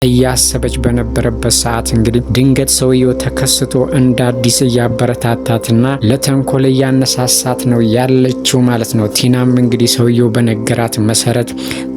እያሰበች በነበረበት ሰዓት እንግዲህ ድንገት ሰውየው ተከስቶ እንደ አዲስ እያበረታታትና ለተንኮል እያነሳሳት ነው ያለችው ማለት ነው። ቲናም እንግዲህ ሰውየው በነገራት መሰረት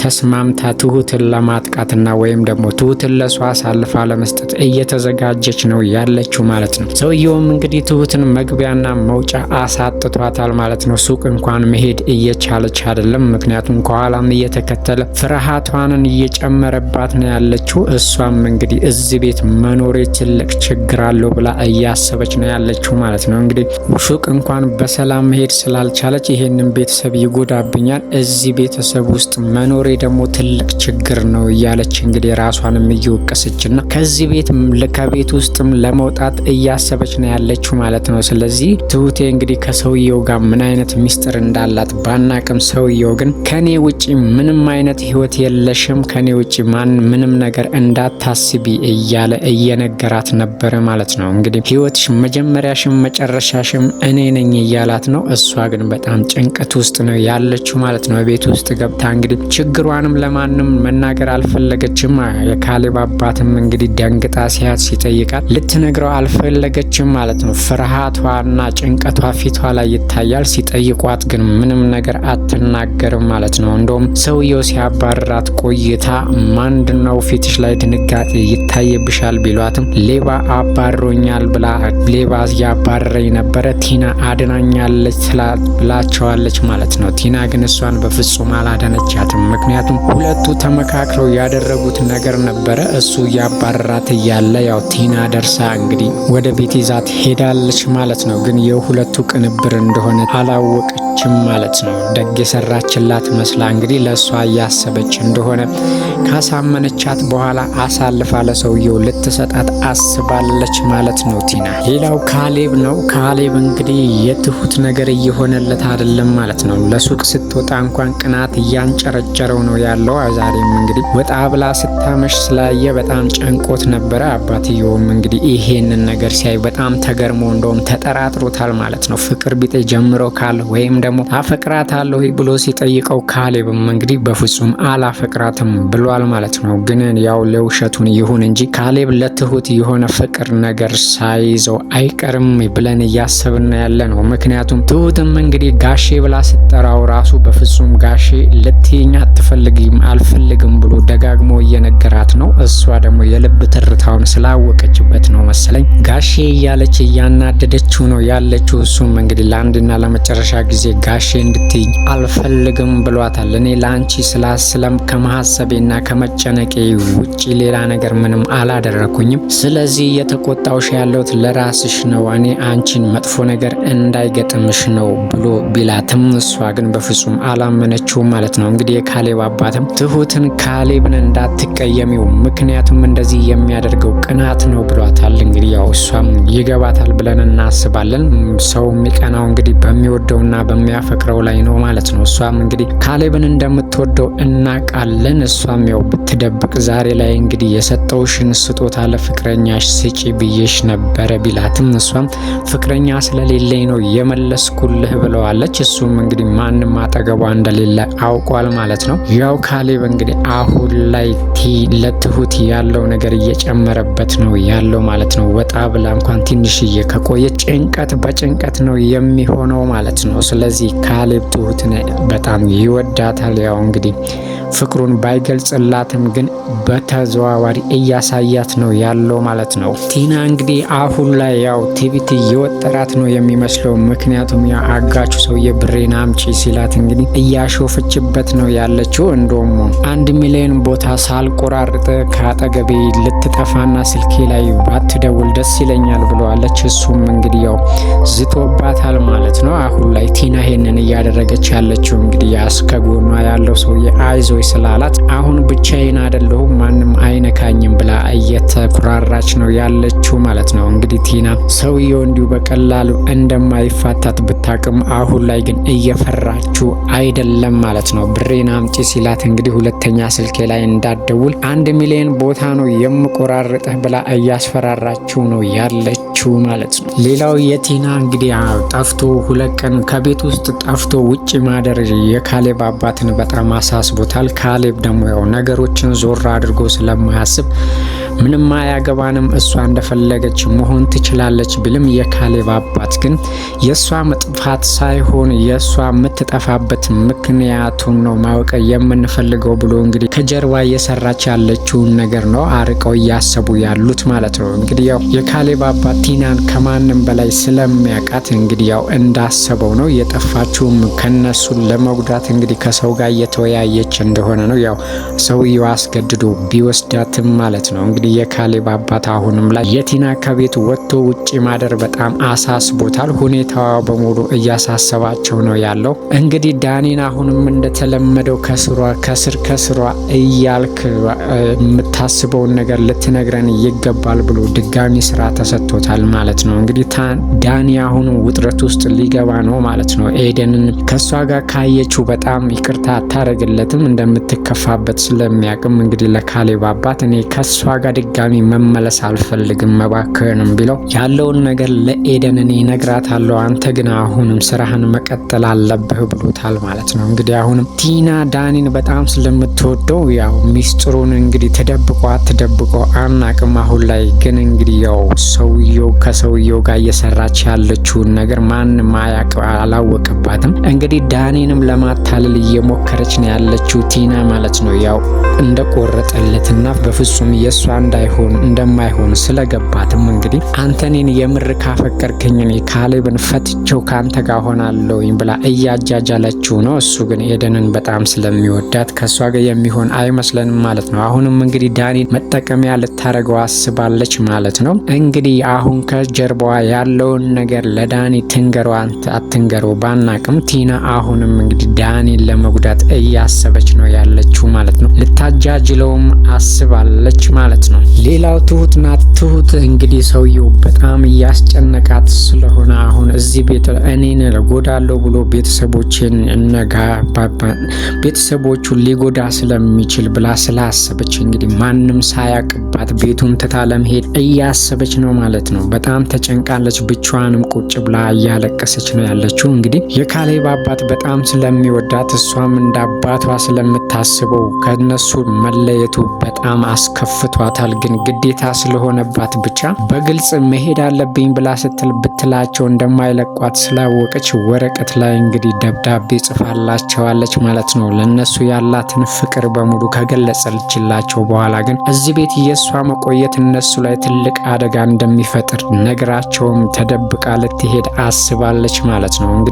ተስማምታ ትሁትን ለማጥቃትና ወይም ደግሞ ትሁትን ለሷ አሳልፋ ለመስጠት እየተዘጋጀች ነው ያለችው ማለት ነው። ሰውየውም እንግዲህ ትሁትን መግቢያና መውጫ አሳጥቷታል ማለት ነው። ሱቅ እንኳን መሄድ እየቻለች አይደለም። ምክንያቱም ከኋላም እየተከተለ ፍርሃቷንን እየጨመረባት ነው ያለችው። እሷም እንግዲህ እዚህ ቤት መኖሬ ትልቅ ችግር አለው ብላ እያሰበች ነው ያለችው ማለት ነው። እንግዲህ ሱቅ እንኳን በሰላም መሄድ ስላልቻለች ይሄንን ቤተሰብ ይጎዳብኛል፣ እዚህ ቤተሰብ ውስጥ መኖሬ ደግሞ ትልቅ ችግር ነው እያለች እንግዲህ ራሷንም እየወቀሰችና ከዚህ ቤት ከቤት ውስጥም ለመውጣት እያሰበች ነው ያለችው ማለት ነው። ስለዚህ ትሁቴ እንግዲህ ከሰውየው ጋር ምን አይነት ሚስጥር እንዳላት ባናቅም ሰውየው ግን ከኔ ውጪ ምንም አይነት ህይወት የለሽም፣ ከኔ ውጪ ምንም ነገር እንዳታስቢ እያለ እየነገራት ነበረ ማለት ነው። እንግዲህ ህይወትሽ መጀመሪያሽም መጨረሻሽም እኔ ነኝ እያላት ነው። እሷ ግን በጣም ጭንቀት ውስጥ ነው ያለችው ማለት ነው። ቤት ውስጥ ገብታ እንግዲህ ችግሯንም ለማንም መናገር አልፈለገችም። የካሌብ አባትም እንግዲህ ደንግጣ ሲጠይቃት ልትነግረው አልፈለገችም ማለት ነው። ፍርሃቷና ጭንቀቷ ፊቷ ላይ ይታያል። ሲጠይቋት ግን ምንም ነገር አትናገርም ማለት ነው። እንደውም ሰውየው ሲያባርራት ቆይታ ምንድነው ፊትሽ ላይ ድንጋጤ ይታይብሻል ቢሏትም ሌባ አባሮኛል ብላ ሌባ ያባረረኝ ነበረ ቲና አድናኛለች ብላቸዋለች ማለት ነው። ቲና ግን እሷን በፍጹም አላደነቻትም። ምክንያቱም ሁለቱ ተመካክረው ያደረጉት ነገር ነበረ። እሱ ያባረራት እያለ ያው ቲና ደርሳ እንግዲህ ወደ ቤት ይዛት ሄዳለች ማለት ነው። ግን የሁለቱ ቅንብር እንደሆነ አላወቀችም ማለት ነው። ደግ የሰራችላት መስላ እንግዲህ ለእሷ እያሰበች እንደሆነ ካሳመነቻት በኋላ አሳልፋ ለሰውየው ልትሰጣት አስባለች ማለት ነው ቲና። ሌላው ካሌብ ነው። ካሌብ እንግዲህ የትሁት ነገር እየሆነለት አይደለም ማለት ነው። ለሱቅ ስትወጣ እንኳን ቅናት እያንጨረጨረው ነው ያለው። ዛሬም እንግዲህ ወጣ ብላ ስታመሽ ስላየ በጣም ጨንቆት ነበረ። አባትየውም እንግዲህ ይሄንን ነገር ሲያይ በጣም ተገርሞ እንደውም ተጠራጥሮታል ማለት ነው። ፍቅር ቢጤ ጀምሮ ካለ ወይም ደግሞ አፈቅራታለሁ ብሎ ሲጠይቀው ካሌብም እንግዲህ በፍጹም አላፈቅራትም ብሏል ማለት ነው። ግን ያው ለውሸቱን ይሁን እንጂ ካሌብ ለትሁት የሆነ ፍቅር ነገር ሳይዘው አይቀርም ብለን እያሰብን ያለ ነው። ምክንያቱም ትሁትም እንግዲህ ጋሼ ብላ ስትጠራው ራሱ በፍጹም ጋሼ ልትይኝ አትፈልግም አልፈልግም ብሎ ደጋግሞ እየነገራት ነው። እሷ ደግሞ የልብ ትርታውን ስላወቀችበት ነው መሰለኝ ጋሼ እያለች እያናደደችው ነው ያለችው። እሱም እንግዲህ ለአንድና ለመጨረሻ ጊዜ ጋሼ እንድትይኝ አልፈልግም ብሏታል። እኔ ለአንቺ ስላስለም ከማሰቤና ከመጨነቄ ውጪ ሌላ ነገር ምንም አላደረኩኝም። ስለዚህ የተቆጣውሽ ያለሁት ለራስሽ ነው፣ እኔ አንቺን መጥፎ ነገር እንዳይገጥምሽ ነው ብሎ ቢላትም እሷ ግን በፍጹም አላመነችውም ማለት ነው። እንግዲህ የካሌብ አባትም ትሁትን ካሌብን እንዳትቀየሚው ምክንያቱም እንደዚህ የሚያደርገው ቅናት ነው ብሏታል። እንግዲህ ያው እሷም ይገባታል ብለን እናስባለን። ሰው የሚቀናው እንግዲህ በሚወደውና በሚያፈቅረው ላይ ነው ማለት ነው። እሷም እንግዲህ ካሌብን እንደምትወደው እናቃለን። እሷም ያው ብትደብቅ ዛሬ ላይ እንግዲህ የሰጠውሽን ስጦታ ለፍቅረኛሽ ስጪ ብዬሽ ነበረ ቢላትም እሷም ፍቅረኛ ስለሌለኝ ነው የመለስኩልህ ብለዋለች። እሱም እንግዲህ ማንም አጠገቧ እንደሌለ አውቋል ማለት ነው። ያው ካሌብ እንግዲህ አሁን ላይ ለትሁት ያለው ነገር እየጨመረበት ነው ያለው ማለት ነው። ወጣ ብላ እንኳን ትንሽዬ ከቆየ ጭንቀት በጭንቀት ነው የሚሆነው ማለት ነው። ስለዚህ ካሌብ ትሁትን በጣም ይወዳታል። ያው እንግዲህ ፍቅሩን ባይገልጽላትም ግን በተዘዋዋሪ እያሳያት ነው ያለው ማለት ነው። ቲና እንግዲህ አሁን ላይ ያው ቲቪቲ የወጠራት ነው የሚመስለው። ምክንያቱም ያ አጋቹ ሰውዬ ብሬን አምጪ ሲላት እንግዲህ እያሾፈችበት ነው ያለችው። እንደውም 1 ሚሊዮን ቦታ ሳልቆራርጥ ከአጠገቤ ልትጠፋና ስልኬ ላይ ባትደውል ደስ ይለኛል ብለዋለች። እሱም እንግዲህ ያው ዝቶባታል ማለት ነው። አሁን ላይ ቲና ይሄንን እያደረገች ያለችው እንግዲህ ያስከጎኗ ያለው ሰውዬ አይዞይ ስላላት አሁን ብቻዬን አይደለሁም ማንም አይነካኝም ብላ እየተኩራራች ነው ያለችው ማለት ነው። እንግዲህ ቲና ሰውየው እንዲሁ በቀላሉ እንደማይፋታት ብታቅም አሁን ላይ ግን እየፈራችው አይደለም ማለት ነው። ብሬን አምጪ ሲላት እንግዲህ ሁለተኛ ስልኬ ላይ እንዳትደውል 1 ሚሊዮን ቦታ ነው የምቆራርጥህ ብላ እያስፈራራችው ነው ያለችው ያለችው ማለት ነው። ሌላው የቲና እንግዲህ ጠፍቶ 2 ቀን ከቤት ውስጥ ጠፍቶ ውጭ ማደር የካሌብ አባትን በጣም አሳስቦታል። ካሌብ ደግሞ ያው ነገሮችን ዞር አድርጎ ስለማያስብ ምንም አያገባንም እሷ እንደፈለገች መሆን ትችላለች ቢልም የካሌብ አባት ግን የእሷ መጥፋት ሳይሆን የእሷ የምትጠፋበት ምክንያቱን ነው ማወቅ የምንፈልገው ብሎ እንግዲህ ከጀርባ እየሰራች ያለችውን ነገር ነው አርቀው እያሰቡ ያሉት ማለት ነው። እንግዲህ ያው የካሌብ አባት ቲናን ከማንም በላይ ስለሚያውቃት እንግዲህ ያው እንዳሰበው ነው። የጠፋችውም ከነሱን ለመጉዳት እንግዲህ ከሰው ጋር እየተወያየች እንደሆነ ነው። ያው ሰውየው አስገድዶ ቢወስዳትም ማለት ነው። እንግዲህ የካሌብ አባት አሁንም ላይ የቲና ከቤት ወጥቶ ውጪ ማደር በጣም አሳስቦታል። ሁኔታዋ በሙሉ እያሳሰባቸው ነው ያለው። እንግዲህ ዳኒን አሁንም እንደተለመደው ከስሯ እያልክ የምታስበውን ነገር ልትነግረን ይገባል ብሎ ድጋሚ ስራ ተሰጥቶታል ማለት ነው። እንግዲህ ዳኒ አሁኑ ውጥረት ውስጥ ሊገባ ነው ማለት ነው። ኤደንን ከሷ ጋር ካየችው በጣም ይቅርታ አታረግለትም እንደምትከፋበት ስለሚያቅም እንግዲህ ለካሌብ አባት እኔ ከሷ ጋር ድጋሚ መመለስ አልፈልግም መባከንም ቢለው ያለውን ነገር ለኤደን እኔ እነግራታለሁ፣ አንተ ግን አሁንም ስራህን መቀጠል አለብህ ብሎታል ማለት ነው። እንግዲህ አሁንም ቲና ዳኒን በጣም ስለምትወደው ያው ሚስጥሩን እንግዲህ ተደብቆ አናቅም። አሁን ላይ ግን እንግዲህ ያው ከሰውየው ጋር እየሰራች ያለችውን ነገር ማንም አላወቀባትም። እንግዲህ ዳኒንም ለማታለል እየሞከረች ነው ያለችው ቲና ማለት ነው። ያው እንደቆረጠለትና በፍጹም የሷ እንደማይሆን ስለገባትም እንግዲህ አንተኔን የምር ካፈቀርከኝ እኔ ካሌብን ፈትቼው ካንተ ጋር ሆናለሁኝ ብላ እያጃጃለችው ነው። እሱ ግን ኤደንን በጣም ስለሚወዳት ከሷ ጋር የሚሆን አይመስለንም ማለት ነው። አሁንም እንግዲህ ዳኒን መጠቀሚያ ልታረገው አስባለች ማለት ነው። እንግዲህ አሁን ከጀርባዋ ያለውን ነገር ለዳኒ ትንገረው አትንገረው ባናቅም ቲና አሁንም እንግዲህ ዳኒን ለመጉዳት እያሰበች ነው ያለችው ማለት ነው። ልታጃጅለውም አስባለች ማለት ነው። ሌላው ትሁት ናት። ትሁት እንግዲህ ሰውየው በጣም እያስጨነቃት ስለሆነ አሁን እዚህ ቤት እኔን ጎዳለው ብሎ ቤተሰቦቹን ሊጎዳ ስለሚችል ብላ ስላሰበች እንግዲህ ማንም ሳያቅባት ቤቱን ትታ ለመሄድ እያሰበች ነው ማለት ነው። በጣም ተጨንቃለች። ብቻዋንም ቁጭ ብላ እያለቀሰች ነው ያለችው። እንግዲህ የካሌብ አባት በጣም ስለሚወዳት እሷም እንደ አባቷ ስለምታስበው ከነሱ መለየቱ በጣም አስከፍቷታል። ግን ግዴታ ስለሆነባት ብቻ በግልጽ መሄድ አለብኝ ብላ ብትላቸው እንደማይለቋት ስላወቀች ወረቀት ላይ እንግዲህ ደብዳቤ ጽፋላቸዋለች ማለት ነው። ለነሱ ያላትን ፍቅር በሙሉ ከገለጸችላቸው በኋላ ግን እዚህ ቤት የሷ መቆየት እነሱ ላይ ትልቅ አደጋ እንደሚፈጥር ነግራቸውም ተደብቃ ልትሄድ አስባለች ማለት ነው። እንግዲህ